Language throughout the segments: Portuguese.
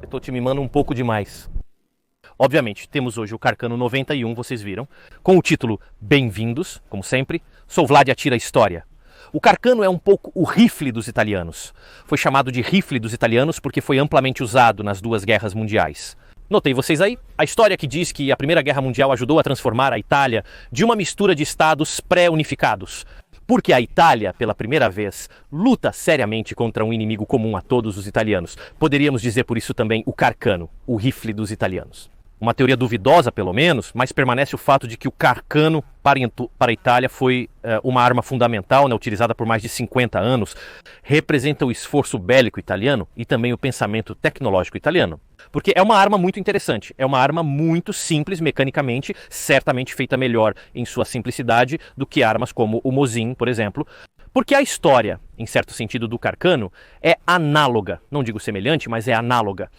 Tô te mimando um pouco demais. Obviamente, temos hoje o Carcano 91, vocês viram, com o título Bem-vindos, como sempre. Sou Vlad Atira História. O Carcano é um pouco o rifle dos italianos. Foi chamado de rifle dos italianos porque foi amplamente usado nas duas guerras mundiais. Notei vocês aí? A história que diz que a Primeira Guerra Mundial ajudou a transformar a Itália de uma mistura de estados pré-unificados. Porque a Itália, pela primeira vez, luta seriamente contra um inimigo comum a todos os italianos. Poderíamos dizer por isso também o Carcano, o rifle dos italianos. Uma teoria duvidosa, pelo menos, mas permanece o fato de que o Carcano para a Itália foi uma arma fundamental, utilizada por mais de 50 anos, representa o esforço bélico italiano e também o pensamento tecnológico italiano. Porque é uma arma muito interessante, é uma arma muito simples mecanicamente, certamente feita melhor em sua simplicidade do que armas como o Mosin, por exemplo. Porque a história, em certo sentido, do Carcano é análoga, não digo semelhante, mas é análoga.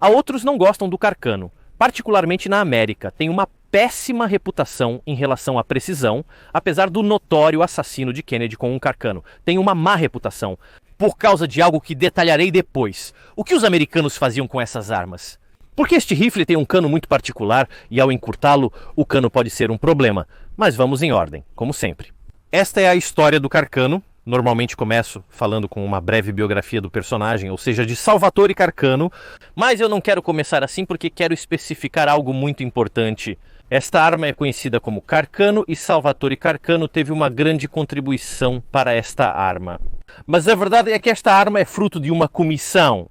A outros não gostam do Carcano. Particularmente na América, tem uma péssima reputação em relação à precisão, apesar do notório assassino de Kennedy com um Carcano. Tem uma má reputação, por causa de algo que detalharei depois. O que os americanos faziam com essas armas? Porque este rifle tem um cano muito particular e ao encurtá-lo, o cano pode ser um problema. Mas vamos em ordem, como sempre. Esta é a história do Carcano. Normalmente começo falando com uma breve biografia do personagem, ou seja, de Salvatore Carcano, mas eu não quero começar assim porque quero especificar algo muito importante. Esta arma é conhecida como Carcano e Salvatore Carcano teve uma grande contribuição para esta arma. Mas a verdade é que esta arma é fruto de uma comissão,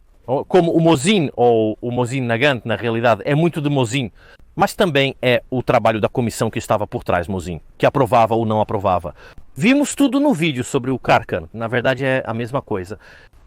como o Mosin, ou o Mosin Nagant, na realidade, é muito de Mosin. Mas também é o trabalho da comissão que estava por trás, Mosin, que aprovava ou não aprovava. Vimos tudo no vídeo sobre o Carcano, na verdade é a mesma coisa.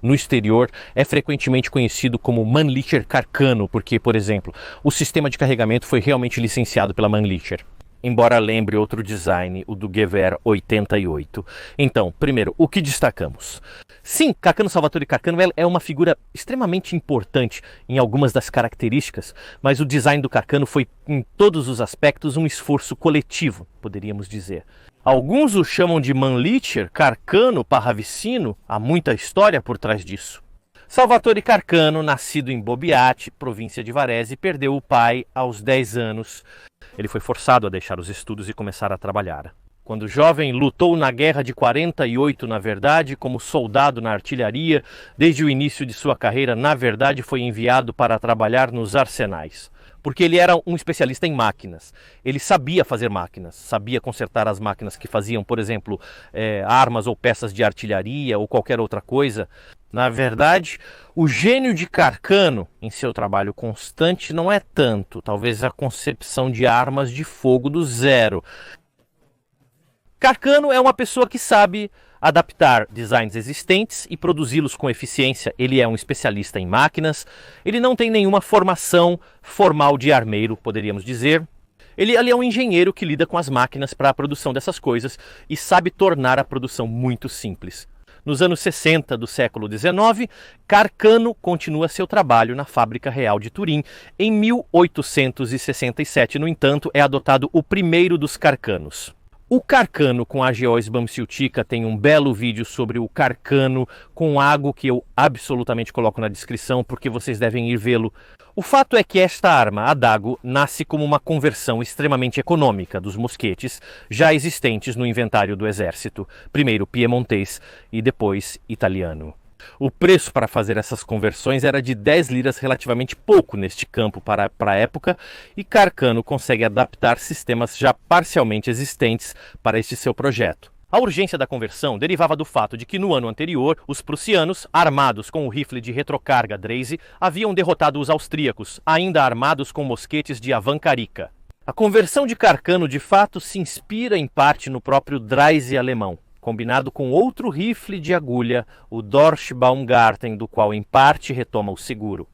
No exterior é frequentemente conhecido como Mannlicher Carcano, porque, por exemplo, o sistema de carregamento foi realmente licenciado pela Mannlicher. Embora lembre outro design, o do Gewehr 88. Então, primeiro, o que destacamos? Sim, Carcano Salvatore Carcano é uma figura extremamente importante em algumas das características, mas o design do Carcano foi, em todos os aspectos, um esforço coletivo, poderíamos dizer. Alguns o chamam de Mannlicher, Carcano, Parravicino, há muita história por trás disso. Salvatore Carcano, nascido em Bobiate, província de Varese, perdeu o pai aos 10 anos. Ele foi forçado a deixar os estudos e começar a trabalhar. Quando jovem, lutou na Guerra de 48, na verdade, como soldado na artilharia. Desde o início de sua carreira, na verdade, foi enviado para trabalhar nos arsenais. Porque ele era um especialista em máquinas. Ele sabia fazer máquinas, sabia consertar as máquinas que faziam, por exemplo, armas ou peças de artilharia ou qualquer outra coisa. Na verdade, o gênio de Carcano, em seu trabalho constante, não é tanto, talvez a concepção de armas de fogo do zero. Carcano é uma pessoa que sabe adaptar designs existentes e produzi-los com eficiência. Ele é um especialista em máquinas, ele não tem nenhuma formação formal de armeiro, poderíamos dizer. Ele é um engenheiro que lida com as máquinas para a produção dessas coisas e sabe tornar a produção muito simples. Nos anos 60 do século XIX, Carcano continua seu trabalho na Fábrica Real de Turim. Em 1867, no entanto, é adotado o primeiro dos Carcanos. O Carcano com a Geois Bamsiltica tem um belo vídeo sobre o Carcano com água que eu absolutamente coloco na descrição porque vocês devem ir vê-lo. O fato é que esta arma, a Dago, nasce como uma conversão extremamente econômica dos mosquetes já existentes no inventário do exército, primeiro piemontês e depois italiano. O preço para fazer essas conversões era de 10 liras, relativamente pouco neste campo para a época, e Carcano consegue adaptar sistemas já parcialmente existentes para este seu projeto. A urgência da conversão derivava do fato de que no ano anterior, os prussianos, armados com o rifle de retrocarga Dreise, haviam derrotado os austríacos, ainda armados com mosquetes de Avancarika. A conversão de Carcano de fato se inspira em parte no próprio Dreise alemão, combinado com outro rifle de agulha, o Dorsch Baumgarten, do qual em parte retoma o seguro.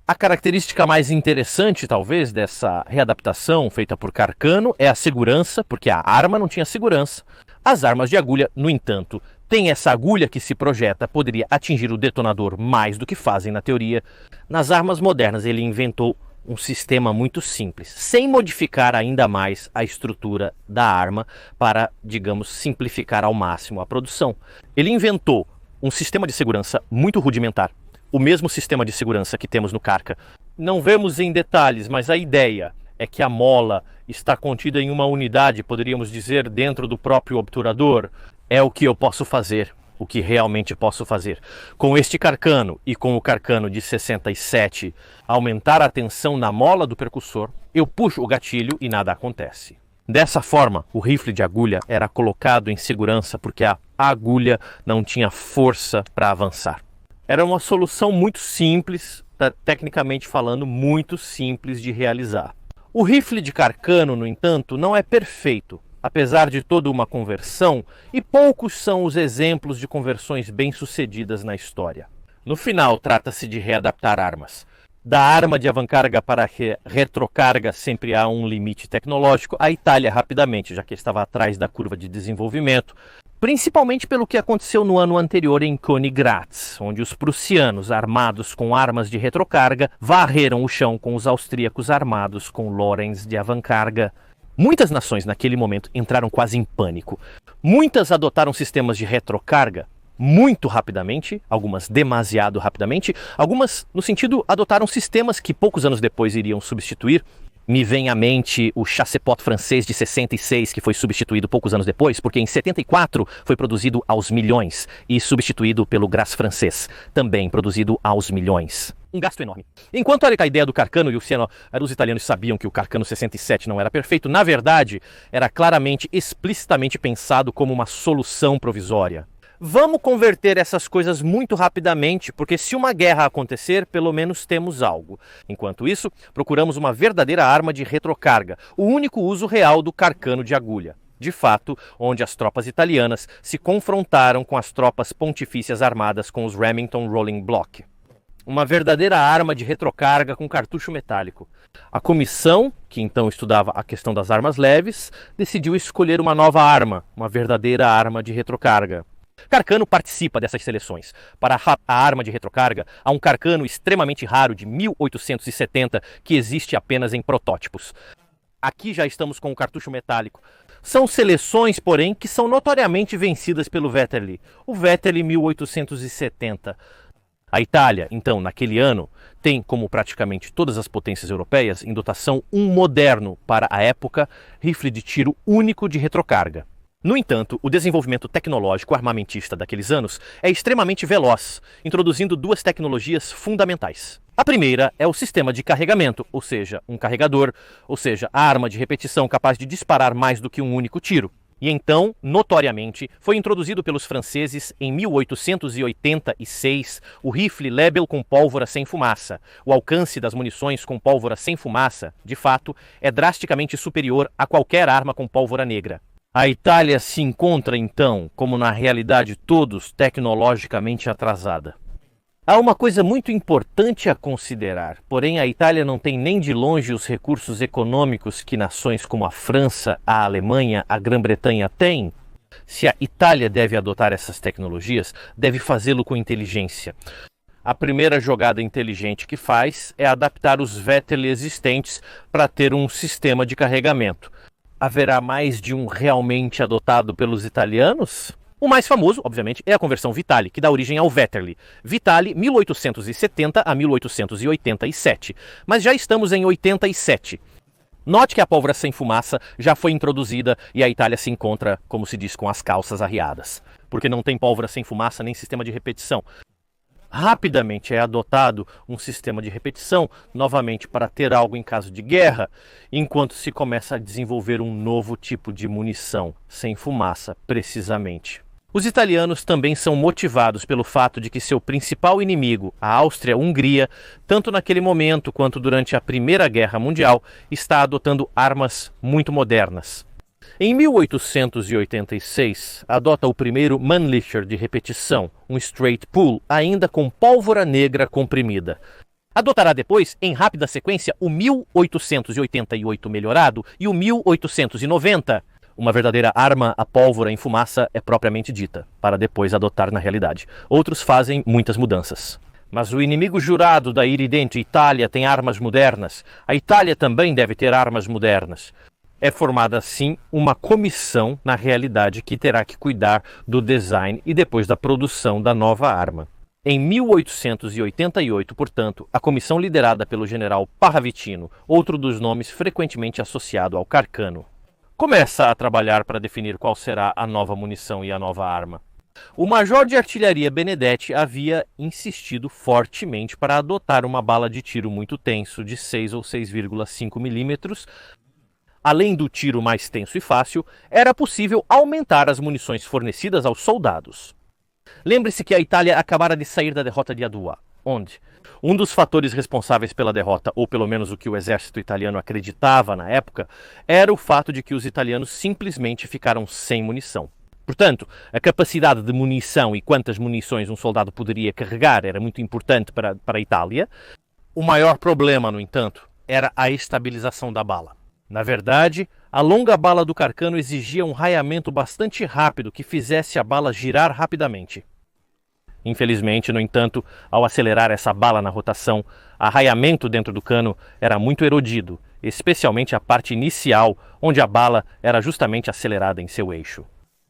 A característica mais interessante, talvez, dessa readaptação feita por Carcano é a segurança, porque a arma não tinha segurança. As armas de agulha, no entanto, têm essa agulha que se projeta, poderia atingir o detonador mais do que fazem na teoria. Nas armas modernas ele inventou um sistema muito simples, sem modificar ainda mais a estrutura da arma para, digamos, simplificar ao máximo a produção. Ele inventou um sistema de segurança muito rudimentar, o mesmo sistema de segurança que temos no Carca. Não vemos em detalhes, mas a ideia é que a mola está contida em uma unidade, poderíamos dizer, dentro do próprio obturador. É o que eu posso fazer, o que realmente posso fazer. Com este Carcano e com o Carcano de 67, aumentar a tensão na mola do percussor, eu puxo o gatilho e nada acontece. Dessa forma, o rifle de agulha era colocado em segurança porque a agulha não tinha força para avançar. Era uma solução muito simples, tecnicamente falando, muito simples de realizar. O rifle de Carcano, no entanto, não é perfeito, apesar de toda uma conversão, e poucos são os exemplos de conversões bem-sucedidas na história. No final, trata-se de readaptar armas. Da arma de avancarga para a retrocarga sempre há um limite tecnológico. A Itália rapidamente, já que estava atrás da curva de desenvolvimento, principalmente pelo que aconteceu no ano anterior em Königgrätz, onde os prussianos armados com armas de retrocarga varreram o chão com os austríacos armados com Lorenz de avancarga. Muitas nações naquele momento entraram quase em pânico. Muitas adotaram sistemas de retrocarga muito rapidamente, algumas demasiado rapidamente, algumas no sentido adotaram sistemas que poucos anos depois iriam substituir. Me vem à mente o chassepot francês de 66, que foi substituído poucos anos depois, porque em 74 foi produzido aos milhões e substituído pelo Gras francês, também produzido aos milhões. Um gasto enorme. Enquanto a ideia do Carcano e os italianos sabiam que o Carcano 67 não era perfeito, na verdade, era claramente, explicitamente pensado como uma solução provisória. Vamos converter essas coisas muito rapidamente, porque se uma guerra acontecer, pelo menos temos algo. Enquanto isso, procuramos uma verdadeira arma de retrocarga, o único uso real do Carcano de agulha. De fato, onde as tropas italianas se confrontaram com as tropas pontifícias armadas com os Remington Rolling Block. Uma verdadeira arma de retrocarga com cartucho metálico. A comissão, que então estudava a questão das armas leves, decidiu escolher uma nova arma, uma verdadeira arma de retrocarga. Carcano participa dessas seleções. Para a arma de retrocarga, há um Carcano extremamente raro de 1870 que existe apenas em protótipos. Aqui já estamos com o cartucho metálico. São seleções, porém, que são notoriamente vencidas pelo Vetterli. O Vetterli 1870. A Itália, então, naquele ano, tem, como praticamente todas as potências europeias, em dotação um moderno, para a época, rifle de tiro único de retrocarga. No entanto, o desenvolvimento tecnológico armamentista daqueles anos é extremamente veloz, introduzindo duas tecnologias fundamentais. A primeira é o sistema de carregamento, ou seja, um carregador, ou seja, a arma de repetição capaz de disparar mais do que um único tiro. E então, notoriamente, foi introduzido pelos franceses em 1886 o rifle Lebel com pólvora sem fumaça. O alcance das munições com pólvora sem fumaça, de fato, é drasticamente superior a qualquer arma com pólvora negra. A Itália se encontra, então, como na realidade todos, tecnologicamente atrasada. Há uma coisa muito importante a considerar, porém a Itália não tem nem de longe os recursos econômicos que nações como a França, a Alemanha, a Grã-Bretanha têm. Se a Itália deve adotar essas tecnologias, deve fazê-lo com inteligência. A primeira jogada inteligente que faz é adaptar os Vetterli existentes para ter um sistema de carregamento. Haverá mais de um realmente adotado pelos italianos? O mais famoso, obviamente, é a conversão Vitali, que dá origem ao Vetterli. Vitali, 1870 a 1887. Mas já estamos em 87. Note que a pólvora sem fumaça já foi introduzida e a Itália se encontra, como se diz, com as calças arriadas. Porque não tem pólvora sem fumaça nem sistema de repetição. Rapidamente é adotado um sistema de repetição, novamente para ter algo em caso de guerra, enquanto se começa a desenvolver um novo tipo de munição, sem fumaça, precisamente. Os italianos também são motivados pelo fato de que seu principal inimigo, a Áustria-Hungria, tanto naquele momento quanto durante a Primeira Guerra Mundial, está adotando armas muito modernas. Em 1886, adota o primeiro Mannlicher de repetição, um straight pull, ainda com pólvora negra comprimida. Adotará depois, em rápida sequência, o 1888 melhorado e o 1890. Uma verdadeira arma a pólvora em fumaça é propriamente dita, para depois adotar na realidade. Outros fazem muitas mudanças. Mas o inimigo jurado da iridente Itália tem armas modernas. A Itália também deve ter armas modernas. É formada, assim, uma comissão, na realidade, que terá que cuidar do design e depois da produção da nova arma. Em 1888, portanto, a comissão liderada pelo general Parravicino, outro dos nomes frequentemente associado ao Carcano, começa a trabalhar para definir qual será a nova munição e a nova arma. O major de artilharia Benedetti havia insistido fortemente para adotar uma bala de tiro muito tenso de 6 ou 6,5 milímetros. Além do tiro mais tenso e fácil, era possível aumentar as munições fornecidas aos soldados. Lembre-se que a Itália acabara de sair da derrota de Adua, onde um dos fatores responsáveis pela derrota, ou pelo menos o que o exército italiano acreditava na época, era o fato de que os italianos simplesmente ficaram sem munição. Portanto, a capacidade de munição e quantas munições um soldado poderia carregar era muito importante para a Itália. O maior problema, no entanto, era a estabilização da bala. Na verdade, a longa bala do Carcano exigia um raiamento bastante rápido que fizesse a bala girar rapidamente. Infelizmente, no entanto, ao acelerar essa bala na rotação, o raiamento dentro do cano era muito erodido, especialmente a parte inicial, onde a bala era justamente acelerada em seu eixo.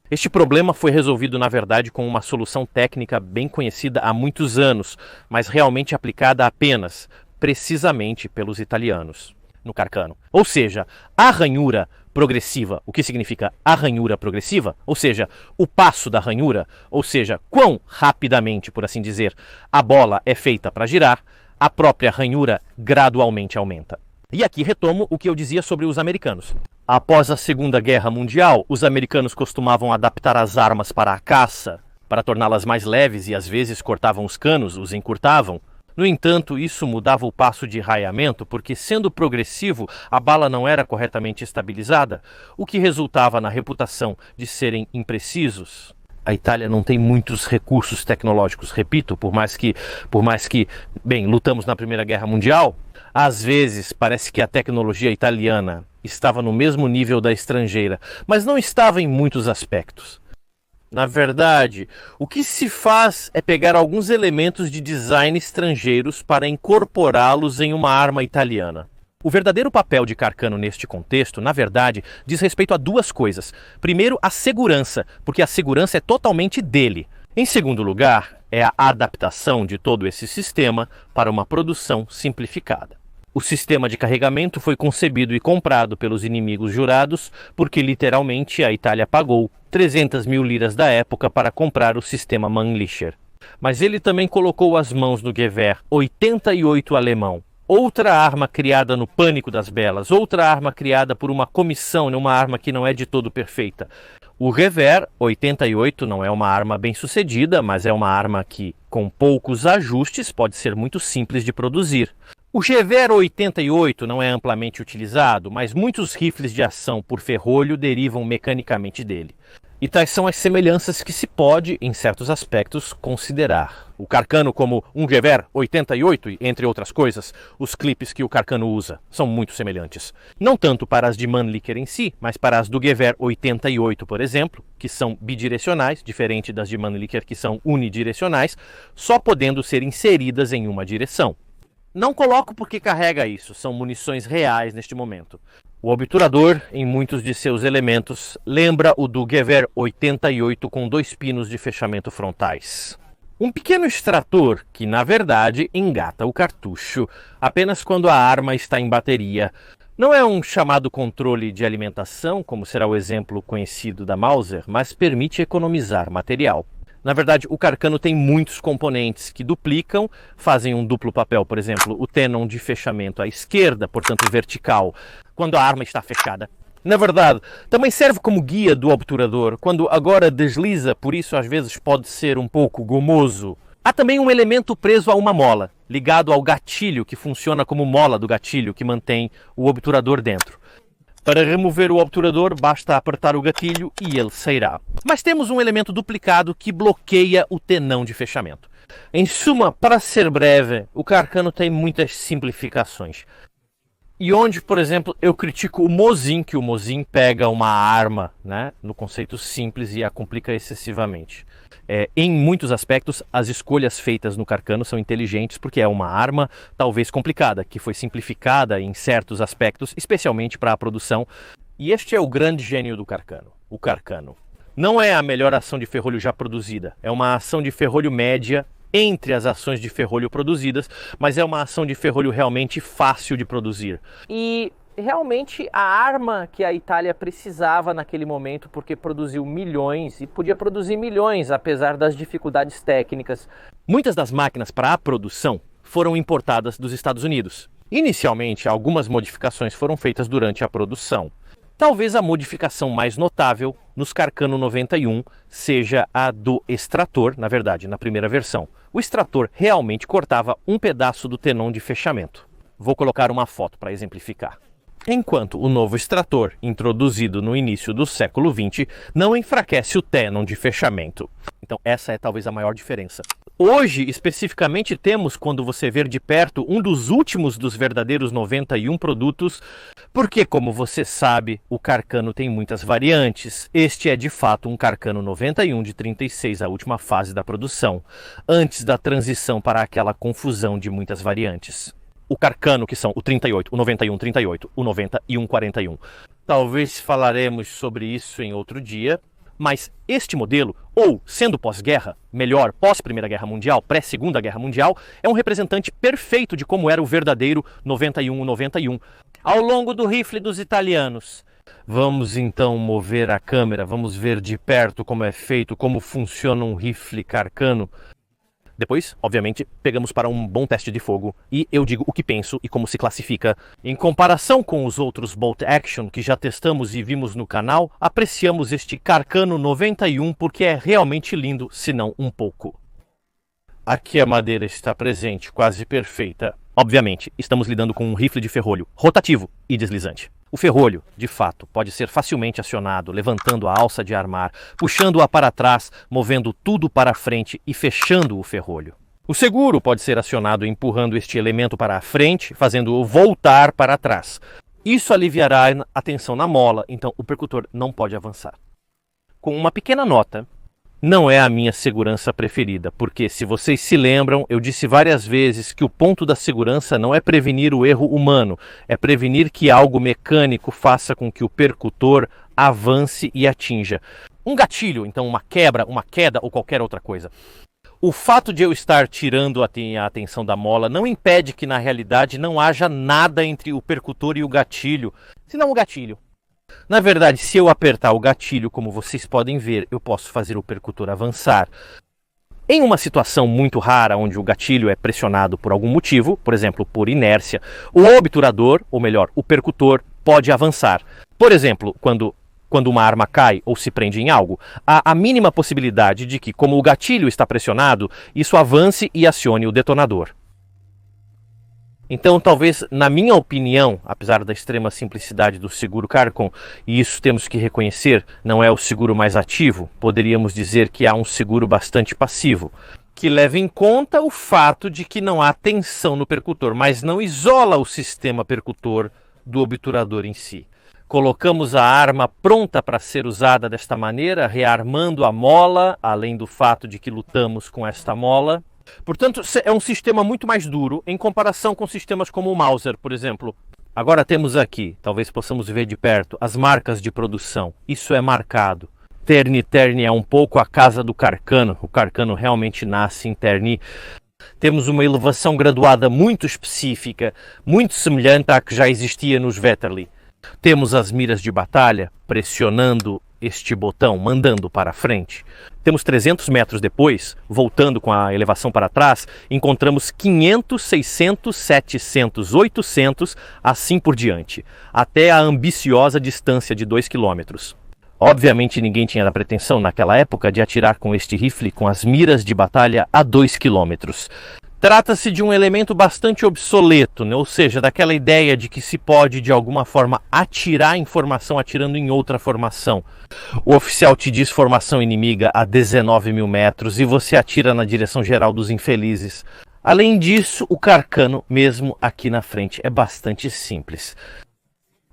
Este problema foi resolvido, na verdade, com uma solução técnica bem conhecida há muitos anos, mas realmente aplicada apenas, precisamente, pelos italianos no Carcano. Ou seja, a ranhura progressiva. O que significa a ranhura progressiva? Ou seja, o passo da ranhura, ou seja, quão rapidamente, por assim dizer, a bola é feita para girar, a própria ranhura gradualmente aumenta. E aqui retomo o que eu dizia sobre os americanos. Após a Segunda Guerra Mundial, os americanos costumavam adaptar as armas para a caça, para torná-las mais leves e às vezes cortavam os canos, os encurtavam. No entanto, isso mudava o passo de raiamento porque, sendo progressivo, a bala não era corretamente estabilizada, o que resultava na reputação de serem imprecisos. A Itália não tem muitos recursos tecnológicos, repito, por mais que, bem, lutamos na Primeira Guerra Mundial, às vezes parece que a tecnologia italiana estava no mesmo nível da estrangeira, mas não estava em muitos aspectos. Na verdade, o que se faz é pegar alguns elementos de design estrangeiros para incorporá-los em uma arma italiana. O verdadeiro papel de Carcano neste contexto, na verdade, diz respeito a duas coisas. Primeiro, a segurança, porque a segurança é totalmente dele. Em segundo lugar, é a adaptação de todo esse sistema para uma produção simplificada. O sistema de carregamento foi concebido e comprado pelos inimigos jurados porque, literalmente, a Itália pagou 300 mil liras da época para comprar o sistema Mannlicher. Mas ele também colocou as mãos no Gewehr 88 alemão, outra arma criada no Pânico das Belas, outra arma criada por uma comissão, uma arma que não é de todo perfeita. O Gewehr 88 não é uma arma bem sucedida, mas é uma arma que, com poucos ajustes, pode ser muito simples de produzir. O Gewehr 88 não é amplamente utilizado, mas muitos rifles de ação por ferrolho derivam mecanicamente dele. E tais são as semelhanças que se pode, em certos aspectos, considerar. O Carcano como um Gewehr 88, entre outras coisas, os clipes que o Carcano usa são muito semelhantes. Não tanto para as de Mannlicher em si, mas para as do Gewehr 88, por exemplo, que são bidirecionais, diferente das de Mannlicher que são unidirecionais, só podendo ser inseridas em uma direção. Não coloco porque carrega isso, são munições reais neste momento. O obturador, em muitos de seus elementos, lembra o do Gewehr 88 com 2 pinos de fechamento frontais. Um pequeno extrator que, na verdade, engata o cartucho apenas quando a arma está em bateria. Não é um chamado controle de alimentação, como será o exemplo conhecido da Mauser, mas permite economizar material. Na verdade, o Carcano tem muitos componentes que duplicam, fazem um duplo papel. Por exemplo, o tenon de fechamento à esquerda, portanto vertical, quando a arma está fechada. Na verdade, também serve como guia do obturador, quando agora desliza, por isso às vezes pode ser um pouco gomoso. Há também um elemento preso a uma mola, ligado ao gatilho, que funciona como mola do gatilho, que mantém o obturador dentro. Para remover o obturador, basta apertar o gatilho e ele sairá. Mas temos um elemento duplicado que bloqueia o tenão de fechamento. Em suma, para ser breve, o Carcano tem muitas simplificações. E onde, por exemplo, eu critico o Mosin, que o Mosin pega uma arma, no conceito simples e a complica excessivamente. Em muitos aspectos, as escolhas feitas no Carcano são inteligentes porque é uma arma talvez complicada, que foi simplificada em certos aspectos, especialmente para a produção. E este é o grande gênio do Carcano. O Carcano não é a melhor ação de ferrolho já produzida, é uma ação de ferrolho média entre as ações de ferrolho produzidas, mas é uma ação de ferrolho realmente fácil de produzir. E realmente a arma que a Itália precisava naquele momento, porque produziu milhões e podia produzir milhões apesar das dificuldades técnicas. Muitas das máquinas para a produção foram importadas dos Estados Unidos. Inicialmente, algumas modificações foram feitas durante a produção. Talvez a modificação mais notável nos Carcano 91 seja a do extrator, na verdade, na primeira versão. O extrator realmente cortava um pedaço do tenon de fechamento. Vou colocar uma foto para exemplificar. Enquanto o novo extrator, introduzido no início do século XX, não enfraquece o tenon de fechamento. Então essa é talvez a maior diferença. Hoje, especificamente, temos, quando você ver de perto, um dos últimos dos verdadeiros 91 produtos, porque, como você sabe, o Carcano tem muitas variantes. Este é, de fato, um Carcano 91 de 36, a última fase da produção, antes da transição para aquela confusão de muitas variantes. O Carcano, que são o 38, o 91 38, o 91 41. Talvez falaremos sobre isso em outro dia, mas este modelo, ou sendo pós-guerra, melhor, pós-Primeira Guerra Mundial, pré-Segunda Guerra Mundial, é um representante perfeito de como era o verdadeiro 91 91, ao longo do rifle dos italianos. Vamos então mover a câmera, vamos ver de perto como é feito, como funciona um rifle Carcano. Depois, obviamente, pegamos para um bom teste de fogo e eu digo o que penso e como se classifica. Em comparação com os outros Bolt Action que já testamos e vimos no canal, apreciamos este Carcano 91 porque é realmente lindo, se não um pouco. Aqui a madeira está presente, quase perfeita. Obviamente, estamos lidando com um rifle de ferrolho, rotativo e deslizante. O ferrolho, de fato, pode ser facilmente acionado, levantando a alça de armar, puxando-a para trás, movendo tudo para frente e fechando o ferrolho. O seguro pode ser acionado empurrando este elemento para a frente, fazendo-o voltar para trás. Isso aliviará a tensão na mola, então o percutor não pode avançar. Com uma pequena nota, não é a minha segurança preferida, porque, se vocês se lembram, eu disse várias vezes que o ponto da segurança não é prevenir o erro humano, é prevenir que algo mecânico faça com que o percutor avance e atinja. Um gatilho, então uma quebra, uma queda ou qualquer outra coisa. O fato de eu estar tirando a atenção da mola não impede que, na realidade, não haja nada entre o percutor e o gatilho, senão o gatilho. Na verdade, se eu apertar o gatilho, como vocês podem ver, eu posso fazer o percutor avançar. Em uma situação muito rara, onde o gatilho é pressionado por algum motivo, por exemplo, por inércia, o obturador, ou melhor, o percutor, pode avançar. Por exemplo, quando uma arma cai ou se prende em algo, há a mínima possibilidade de que, como o gatilho está pressionado, isso avance e acione o detonador. Então, talvez, na minha opinião, apesar da extrema simplicidade do seguro Carcon, e isso temos que reconhecer, não é o seguro mais ativo, poderíamos dizer que há um seguro bastante passivo, que leva em conta o fato de que não há tensão no percutor, mas não isola o sistema percutor do obturador em si. Colocamos a arma pronta para ser usada desta maneira, rearmando a mola, além do fato de que lutamos com esta mola. Portanto, é um sistema muito mais duro em comparação com sistemas como o Mauser, por exemplo. Agora temos aqui, talvez possamos ver de perto, as marcas de produção. Isso é marcado. Terni é um pouco a casa do Carcano. O Carcano realmente nasce em Terni. Temos uma elevação graduada muito específica, muito semelhante à que já existia nos Vetterli. Temos as miras de batalha pressionando este botão, mandando para frente. Temos 300 metros depois, voltando com a elevação para trás, encontramos 500, 600, 700, 800, assim por diante, até a ambiciosa distância de 2 km. Obviamente ninguém tinha a pretensão naquela época de atirar com este rifle com as miras de batalha a 2 km. Trata-se de um elemento bastante obsoleto, né? Ou seja, daquela ideia de que se pode de alguma forma atirar informação atirando em outra formação. O oficial te diz formação inimiga a 19 mil metros e você atira na direção geral dos infelizes. Além disso, o Carcano, mesmo aqui na frente, é bastante simples.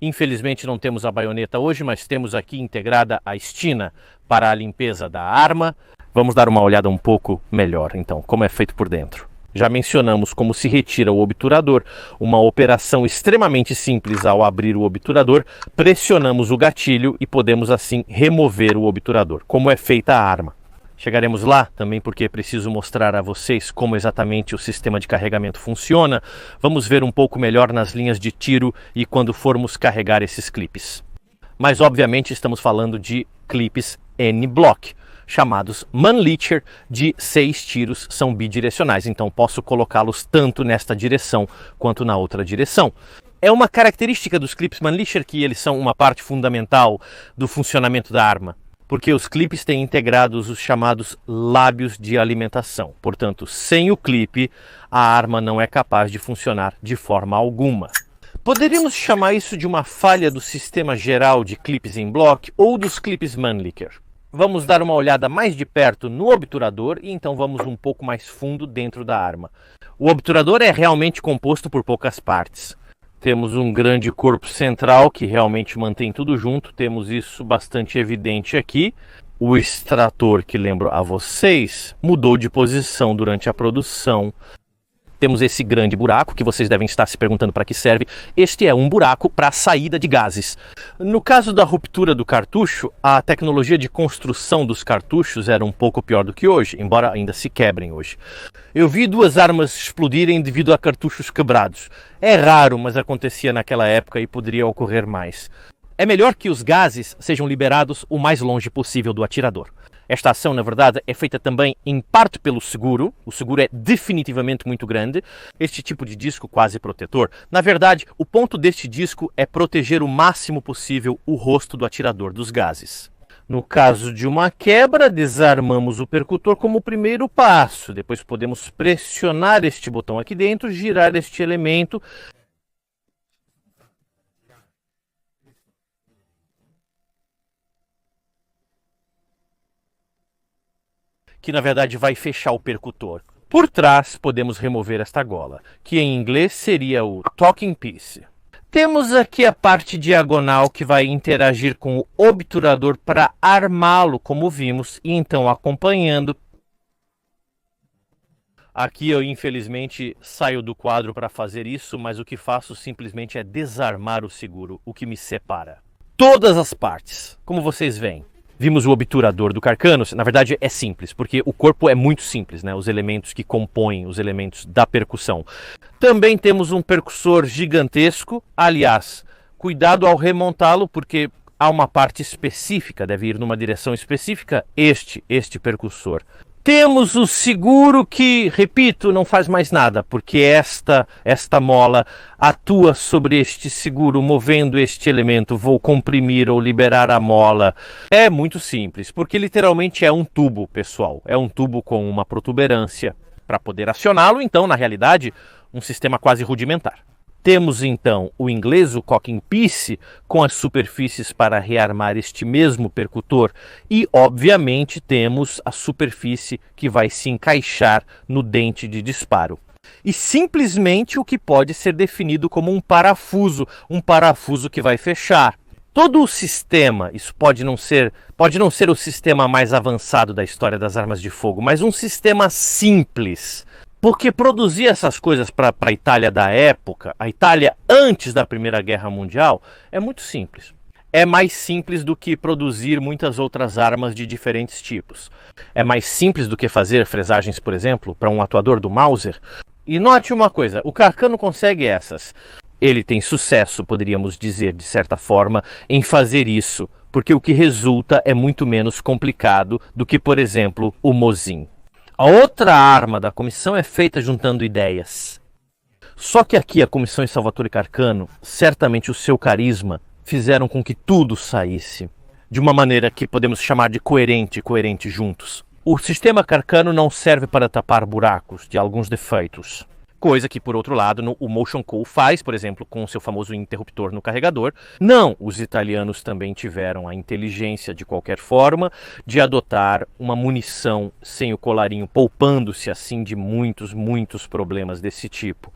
Infelizmente não temos a baioneta hoje, mas temos aqui integrada a estina para a limpeza da arma. Vamos dar uma olhada um pouco melhor, então, como é feito por dentro. Já mencionamos como se retira o obturador, uma operação extremamente simples. Ao abrir o obturador, pressionamos o gatilho e podemos assim remover o obturador, como é feita a arma. Chegaremos lá também porque preciso mostrar a vocês como exatamente o sistema de carregamento funciona. Vamos ver um pouco melhor nas linhas de tiro e quando formos carregar esses clipes. Mas obviamente estamos falando de clipes N-Block, chamados Mannlicher, de 6 tiros, são bidirecionais, então posso colocá-los tanto nesta direção quanto na outra direção. É uma característica dos clipes Mannlicher que eles são uma parte fundamental do funcionamento da arma, porque os clipes têm integrados os chamados lábios de alimentação. Portanto, sem o clipe, a arma não é capaz de funcionar de forma alguma. Poderíamos chamar isso de uma falha do sistema geral de clipes em block ou dos clipes Mannlicher. Vamos dar uma olhada mais de perto no obturador e então vamos um pouco mais fundo dentro da arma. O obturador é realmente composto por poucas partes. Temos um grande corpo central que realmente mantém tudo junto, temos isso bastante evidente aqui. O extrator, que lembro a vocês, mudou de posição durante a produção. Temos esse grande buraco, que vocês devem estar se perguntando para que serve. Este é um buraco para a saída de gases. No caso da ruptura do cartucho, a tecnologia de construção dos cartuchos era um pouco pior do que hoje, embora ainda se quebrem hoje. Eu vi 2 armas explodirem devido a cartuchos quebrados. É raro, mas acontecia naquela época e poderia ocorrer mais. É melhor que os gases sejam liberados o mais longe possível do atirador. Esta ação, na verdade, é feita também em parte pelo seguro. O seguro é definitivamente muito grande. Este tipo de disco quase protetor. Na verdade, o ponto deste disco é proteger o máximo possível o rosto do atirador dos gases. No caso de uma quebra, desarmamos o percutor como o primeiro passo. Depois podemos pressionar este botão aqui dentro, girar este elemento. Que na verdade vai fechar o percutor. Por trás podemos remover esta gola, que em inglês seria o talking piece. Temos aqui a parte diagonal que vai interagir com o obturador para armá-lo, como vimos, e então acompanhando. Aqui eu infelizmente saio do quadro para fazer isso, mas o que faço simplesmente é desarmar o seguro, o que me separa. Todas as partes, como vocês veem. Vimos o obturador do Carcano, na verdade é simples, porque o corpo é muito simples, né? Os elementos que compõem os elementos da percussão. Também temos um percussor gigantesco, aliás, cuidado ao remontá-lo, porque há uma parte específica, deve ir numa direção específica, este percussor. Temos o seguro que, repito, não faz mais nada, porque esta mola atua sobre este seguro, movendo este elemento. Vou comprimir ou liberar a mola. É muito simples, porque literalmente é um tubo, pessoal. É um tubo com uma protuberância. Para poder acioná-lo, então, na realidade, um sistema quase rudimentar. Temos então o inglês, o cocking piece, com as superfícies para rearmar este mesmo percutor e, obviamente, temos a superfície que vai se encaixar no dente de disparo. E simplesmente o que pode ser definido como um parafuso que vai fechar. Todo o sistema, isso pode não ser o sistema mais avançado da história das armas de fogo, mas um sistema simples. Porque produzir essas coisas para a Itália da época, a Itália antes da Primeira Guerra Mundial, é muito simples. É mais simples do que produzir muitas outras armas de diferentes tipos. É mais simples do que fazer fresagens, por exemplo, para um atuador do Mauser. E note uma coisa, o Carcano consegue essas. Ele tem sucesso, poderíamos dizer, de certa forma, em fazer isso, porque o que resulta é muito menos complicado do que, por exemplo, o Mosin. A outra arma da comissão é feita juntando ideias. Só que aqui a comissão em Salvatore Carcano, certamente o seu carisma, fizeram com que tudo saísse de uma maneira que podemos chamar de coerente juntos. O sistema Carcano não serve para tapar buracos de alguns defeitos. Coisa que, por outro lado, o Motion Co faz, por exemplo, com o seu famoso interruptor no carregador. Não, os italianos também tiveram a inteligência, de qualquer forma, de adotar uma munição sem o colarinho, poupando-se assim de muitos problemas desse tipo.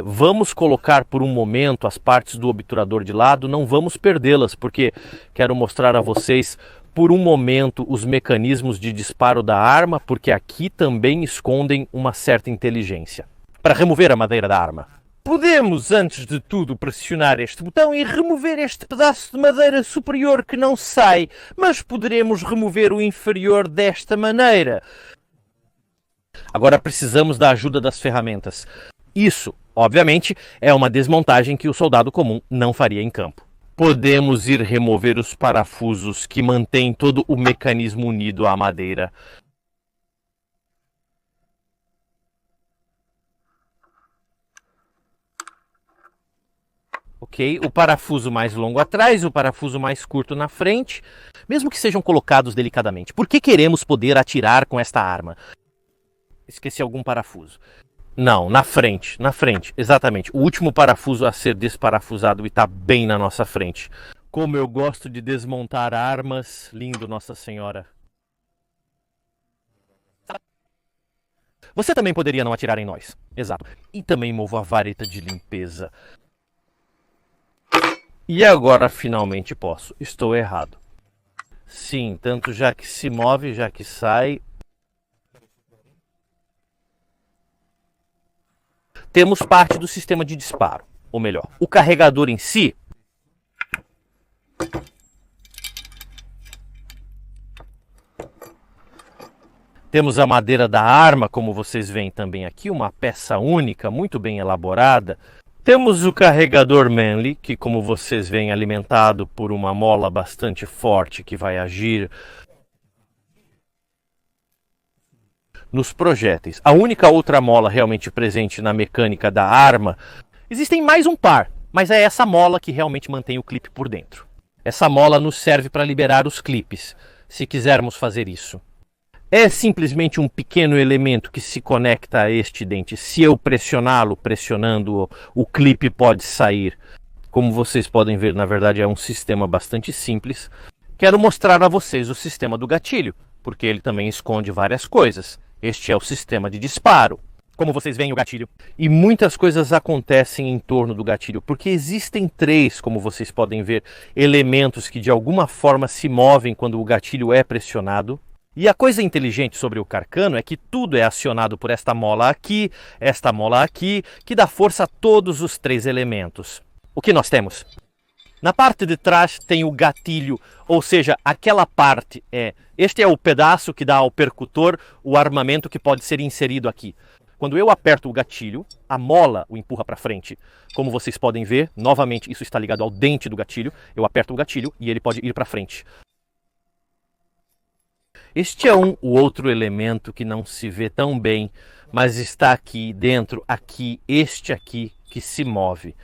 Vamos colocar por um momento as partes do obturador de lado, não vamos perdê-las, porque quero mostrar a vocês por um momento os mecanismos de disparo da arma, porque aqui também escondem uma certa inteligência. Para remover a madeira da arma. Podemos, antes de tudo, pressionar este botão e remover este pedaço de madeira superior que não sai, mas poderemos remover o inferior desta maneira. Agora precisamos da ajuda das ferramentas. Isso, obviamente, é uma desmontagem que o soldado comum não faria em campo. Podemos ir remover os parafusos que mantêm todo o mecanismo unido à madeira. Ok? O parafuso mais longo atrás, o parafuso mais curto na frente, mesmo que sejam colocados delicadamente. Por que queremos poder atirar com esta arma? Esqueci algum parafuso. Não, na frente, exatamente. O último parafuso a ser desparafusado e está bem na nossa frente. Como eu gosto de desmontar armas, lindo, Nossa Senhora. Você também poderia não atirar em nós, exato. E também movo a vareta de limpeza. E agora finalmente posso. Estou errado. Sim, tanto já que se move, já que sai. Temos parte do sistema de disparo. Ou melhor, o carregador em si. Temos a madeira da arma, como vocês veem também aqui, uma peça única, muito bem elaborada. Temos o carregador Manly, que como vocês veem alimentado por uma mola bastante forte que vai agir nos projéteis. A única outra mola realmente presente na mecânica da arma, existem mais um par, mas é essa mola que realmente mantém o clipe por dentro. Essa mola nos serve para liberar os clipes, se quisermos fazer isso. É simplesmente um pequeno elemento que se conecta a este dente. Se eu pressioná-lo, pressionando, o clipe pode sair. Como vocês podem ver, na verdade é um sistema bastante simples. Quero mostrar a vocês o sistema do gatilho, porque ele também esconde várias coisas. Este é o sistema de disparo. Como vocês veem o gatilho. E muitas coisas acontecem em torno do gatilho, porque existem três, como vocês podem ver, elementos que de alguma forma se movem quando o gatilho é pressionado. E a coisa inteligente sobre o Carcano é que tudo é acionado por esta mola aqui, que dá força a todos os três elementos. O que nós temos? Na parte de trás tem o gatilho, ou seja, aquela parte este é o pedaço que dá ao percutor o armamento que pode ser inserido aqui. Quando eu aperto o gatilho, a mola o empurra para frente. Como vocês podem ver, novamente isso está ligado ao dente do gatilho. Eu aperto o gatilho e ele pode ir para frente. Este é o outro elemento que não se vê tão bem, mas está aqui dentro, este aqui que se move.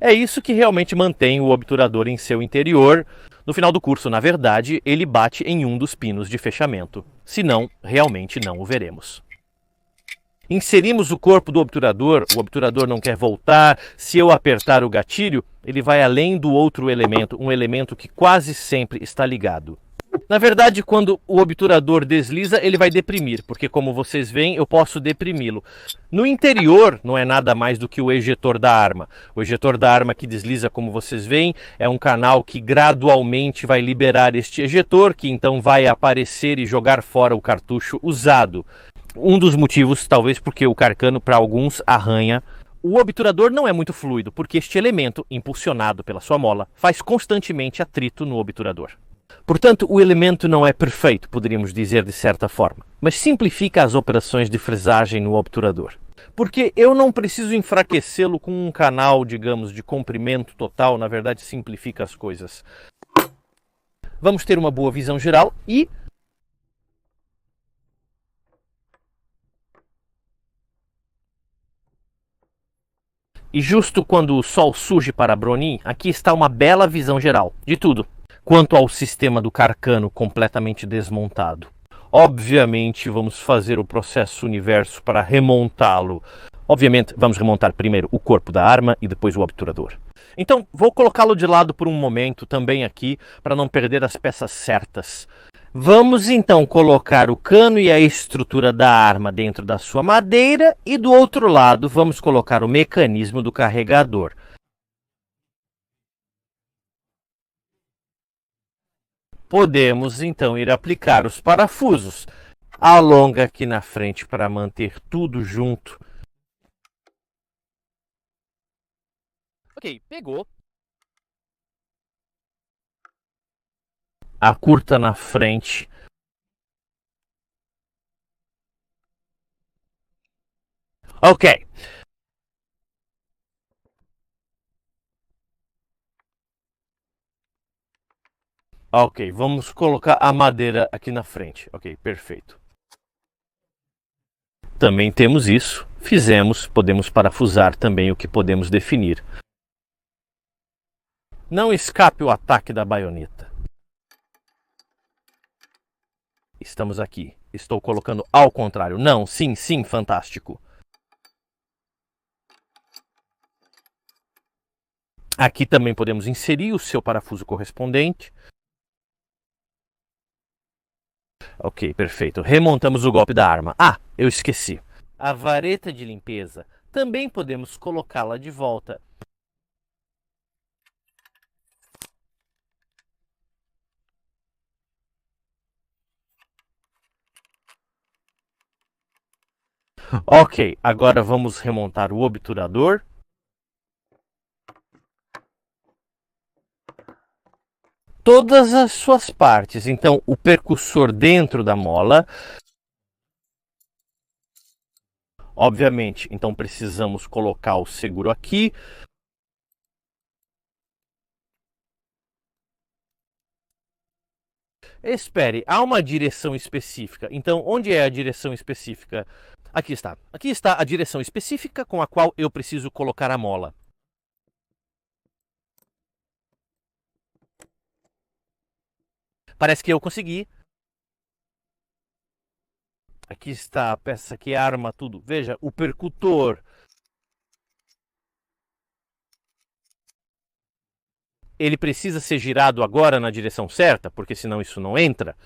É isso que realmente mantém o obturador em seu interior. No final do curso, na verdade, ele bate em um dos pinos de fechamento. Senão, realmente não o veremos. Inserimos o corpo do obturador, o obturador não quer voltar. Se eu apertar o gatilho, ele vai além do outro elemento, um elemento que quase sempre está ligado. Na verdade, quando o obturador desliza, ele vai deprimir, porque como vocês veem, eu posso deprimi-lo. No interior, não é nada mais do que o ejetor da arma. O ejetor da arma que desliza, como vocês veem, é um canal que gradualmente vai liberar este ejetor, que então vai aparecer e jogar fora o cartucho usado. Um dos motivos, talvez porque o Carcano, para alguns, arranha. O obturador não é muito fluido, porque este elemento, impulsionado pela sua mola, faz constantemente atrito no obturador. Portanto, o elemento não é perfeito, poderíamos dizer de certa forma, mas simplifica as operações de fresagem no obturador. Porque eu não preciso enfraquecê-lo com um canal, digamos, de comprimento total, na verdade simplifica as coisas. Vamos ter uma boa visão geral e... E justo quando o sol surge para Bronin, aqui está uma bela visão geral de tudo. Quanto ao sistema do Carcano completamente desmontado. Obviamente vamos fazer o processo universo para remontá-lo. Obviamente vamos remontar primeiro o corpo da arma e depois o obturador. Então vou colocá-lo de lado por um momento também aqui para não perder as peças certas. Vamos então colocar o cano e a estrutura da arma dentro da sua madeira e do outro lado vamos colocar o mecanismo do carregador. Podemos então ir aplicar os parafusos. Alonga aqui na frente para manter tudo junto. Ok, pegou. A curta na frente. Ok. Ok, vamos colocar a madeira aqui na frente. Ok, perfeito. Também temos isso. Fizemos, podemos parafusar também o que podemos definir. Não escape o ataque da baioneta. Estamos aqui. Estou colocando ao contrário. Não, sim, sim, fantástico. Aqui também podemos inserir o seu parafuso correspondente. Ok, perfeito. Remontamos o golpe da arma. Ah, eu esqueci. A vareta de limpeza. Também podemos colocá-la de volta. Ok, agora vamos remontar o obturador. Todas as suas partes. Então, o percussor dentro da mola. Obviamente, então precisamos colocar o seguro aqui. Espere, há uma direção específica. Então, onde é a direção específica? Aqui está. Aqui está a direção específica com a qual eu preciso colocar a mola. Parece que eu consegui. Aqui está a peça que arma tudo. Veja, o percutor. Ele precisa ser girado agora na direção certa, porque senão isso não entra.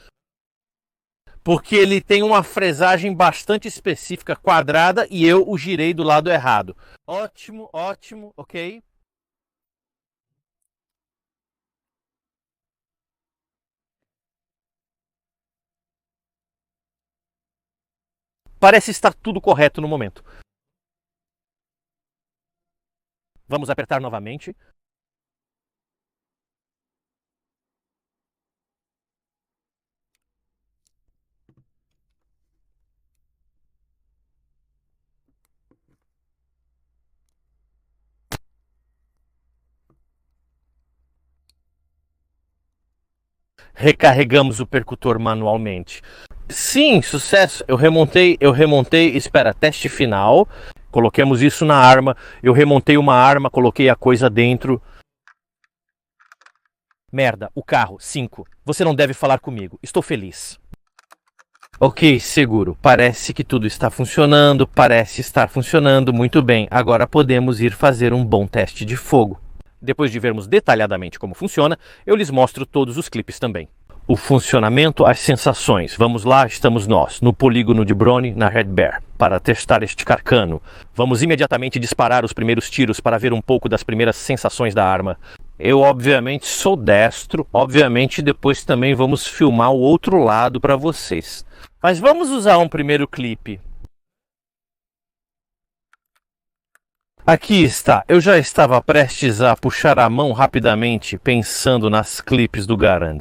Porque ele tem uma fresagem bastante específica, quadrada, e eu o girei do lado errado. Ótimo, ótimo, ok. Parece estar tudo correto no momento. Vamos apertar novamente. Recarregamos o percutor manualmente. Sim, sucesso. Eu remontei. Espera, teste final. Coloquemos isso na arma. Eu remontei uma arma, coloquei a coisa dentro. Merda, o carro, 5. Você não deve falar comigo. Estou feliz. Ok, seguro. Parece que tudo está funcionando. Parece estar funcionando muito bem. Agora podemos ir fazer um bom teste de fogo. Depois de vermos detalhadamente como funciona, eu lhes mostro todos os clipes também. O funcionamento, as sensações. Vamos lá, estamos nós, no polígono de Brony, na Red Bear, para testar este carcano. Vamos imediatamente disparar os primeiros tiros para ver um pouco das primeiras sensações da arma. Eu, obviamente, sou destro. Obviamente, depois também vamos filmar o outro lado para vocês. Mas vamos usar um primeiro clipe. Aqui está. Eu já estava prestes a puxar a mão rapidamente, pensando nas clipes do Garand.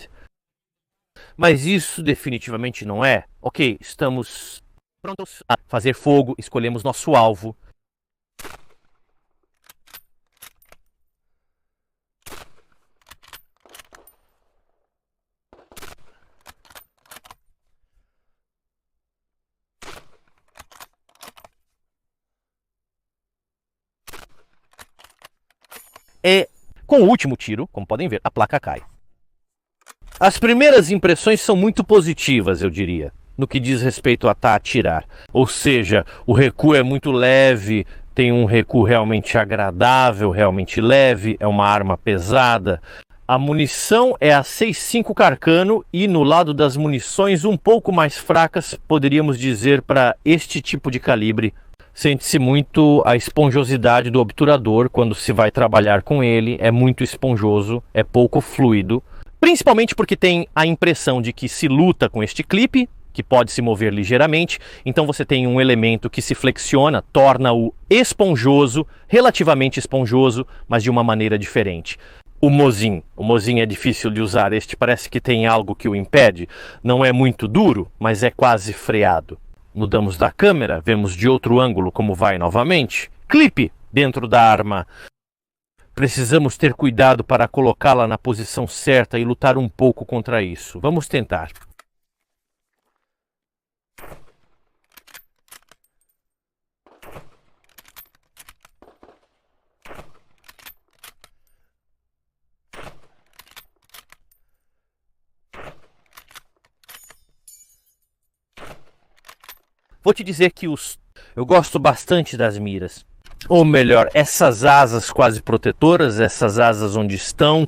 Mas isso definitivamente não é. Ok, estamos prontos a fazer fogo, escolhemos nosso alvo. E com o último tiro, como podem ver, a placa cai. As primeiras impressões são muito positivas, eu diria, no que diz respeito a atirar. Ou seja, o recuo é muito leve, tem um recuo realmente agradável, realmente leve, é uma arma pesada. A munição é a 6.5 Carcano e no lado das munições um pouco mais fracas, poderíamos dizer, para este tipo de calibre. Sente-se muito a esponjosidade do obturador quando se vai trabalhar com ele, é muito esponjoso, é pouco fluido. Principalmente porque tem a impressão de que se luta com este clipe, que pode se mover ligeiramente, então você tem um elemento que se flexiona, torna-o esponjoso, relativamente esponjoso, mas de uma maneira diferente. O Mosin é difícil de usar, este parece que tem algo que o impede, não é muito duro, mas é quase freado. Mudamos da câmera, vemos de outro ângulo como vai novamente. Clipe dentro da arma. Precisamos ter cuidado para colocá-la na posição certa e lutar um pouco contra isso. Vamos tentar. Vou te dizer que eu gosto bastante das miras. Ou melhor, essas asas quase protetoras, essas asas onde estão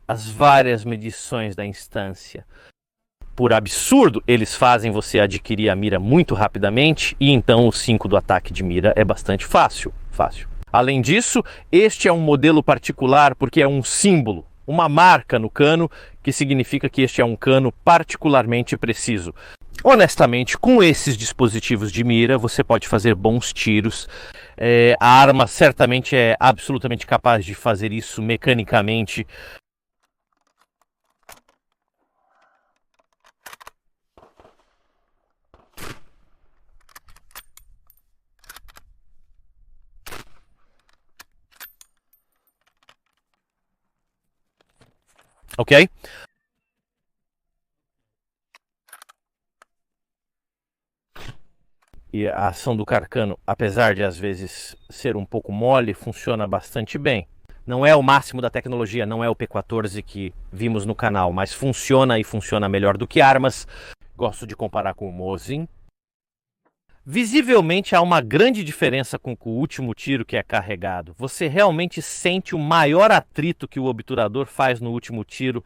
as várias medições da instância. Por absurdo, eles fazem você adquirir a mira muito rapidamente e então o 5 do ataque de mira é bastante fácil. Além disso, este é um modelo particular porque é um símbolo, uma marca no cano que significa que este é um cano particularmente preciso. Honestamente, com esses dispositivos de mira, você pode fazer bons tiros. A arma certamente é absolutamente capaz de fazer isso mecanicamente. Ok? E a ação do Carcano, apesar de às vezes ser um pouco mole, funciona bastante bem. Não é o máximo da tecnologia, não é o P14 que vimos no canal, mas funciona e funciona melhor do que armas. Gosto de comparar com o Mosin. Visivelmente há uma grande diferença com o último tiro que é carregado. Você realmente sente o maior atrito que o obturador faz no último tiro.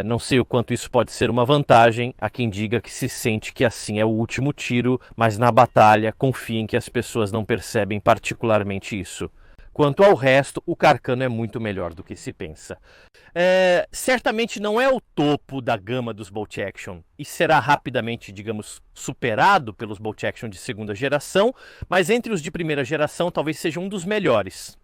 Não sei o quanto isso pode ser uma vantagem. Há quem diga que se sente que assim é o último tiro, mas na batalha confiem que as pessoas não percebem particularmente isso. Quanto ao resto, o Carcano é muito melhor do que se pensa. Certamente não é o topo da gama dos bolt action e será rapidamente, digamos, superado pelos bolt action de segunda geração, mas entre os de primeira geração talvez seja um dos melhores.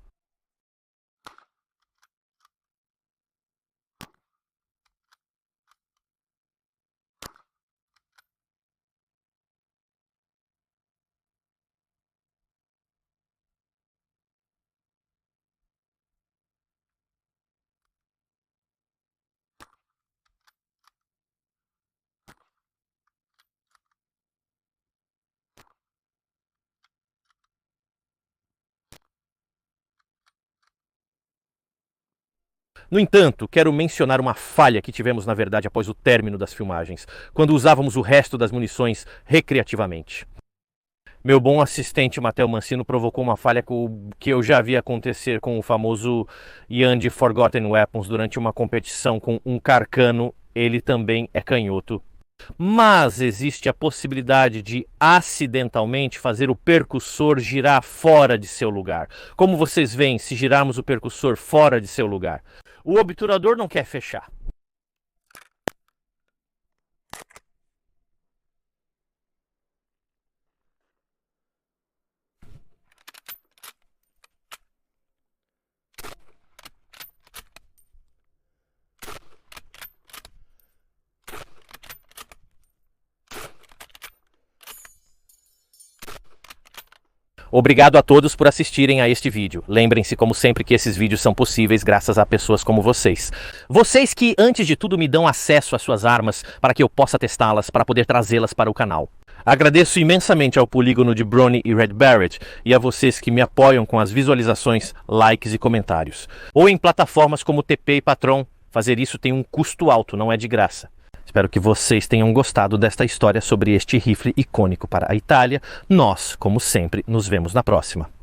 No entanto, quero mencionar uma falha que tivemos, na verdade, após o término das filmagens, quando usávamos o resto das munições recreativamente. Meu bom assistente Matteo Mancino provocou uma falha que eu já vi acontecer com o famoso Ian de Forgotten Weapons durante uma competição com um Carcano. Ele também é canhoto. Mas existe a possibilidade de acidentalmente fazer o percussor girar fora de seu lugar. Como vocês veem, se girarmos o percussor fora de seu lugar, o obturador não quer fechar. Obrigado a todos por assistirem a este vídeo. Lembrem-se, como sempre, que esses vídeos são possíveis graças a pessoas como vocês. Vocês que, antes de tudo, me dão acesso às suas armas para que eu possa testá-las, para poder trazê-las para o canal. Agradeço imensamente ao Polígono de Brony e Red Barrett e a vocês que me apoiam com as visualizações, likes e comentários. Ou em plataformas como TP e Patreon. Fazer isso tem um custo alto, não é de graça. Espero que vocês tenham gostado desta história sobre este rifle icônico para a Itália. Nós, como sempre, nos vemos na próxima.